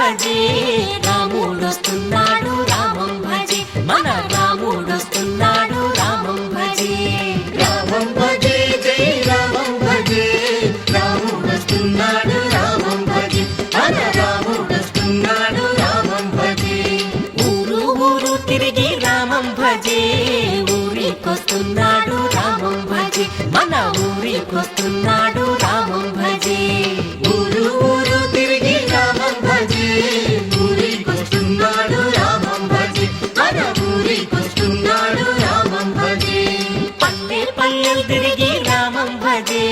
భజే రాముడొస్తున్నాడు రామం భజే మన రాముడొస్తున్నాడు రామం భజే రామం భజే జై రామం భజే రాముడొస్తున్నాడు రామం భజే మన రాముడొస్తున్నాడు రామం భజే ఊరు ఊరు తిరిగి రామం భజే ఊరికొస్తున్నాడు రామం భజే మన ఊరికొస్తున్నాడు రామం భజే ఊరు ఊరు తిరిగి రామం భజే ఊరికొస్తున్నాడు రామం భజే మన ఊరికొస్తున్నాడు రామం భజే పల్లె పల్లెలు తిరిగి రామం భజే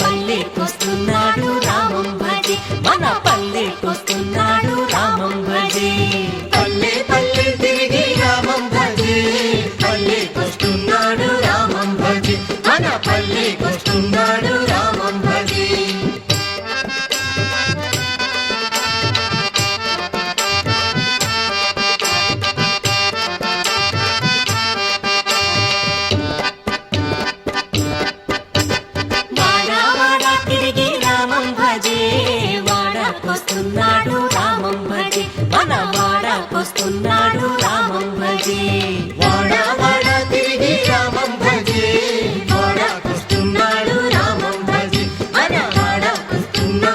పల్లెకొస్తున్నాడు రామం భజే మన పల్లెకొస్తున్నాడు రామం భజే పల్లె పల్లె తిరిగి రామం భజే పల్లెకొస్తున్నాడు రామం భజే మన పల్లెకొస్తున్నాడు రామం భజే వాడా వాడా తిరిగి రామం భజే వాడాకొస్తున్నాడు రామం భజే మన వాడాకొస్తున్నాడు రామం భజే వాడా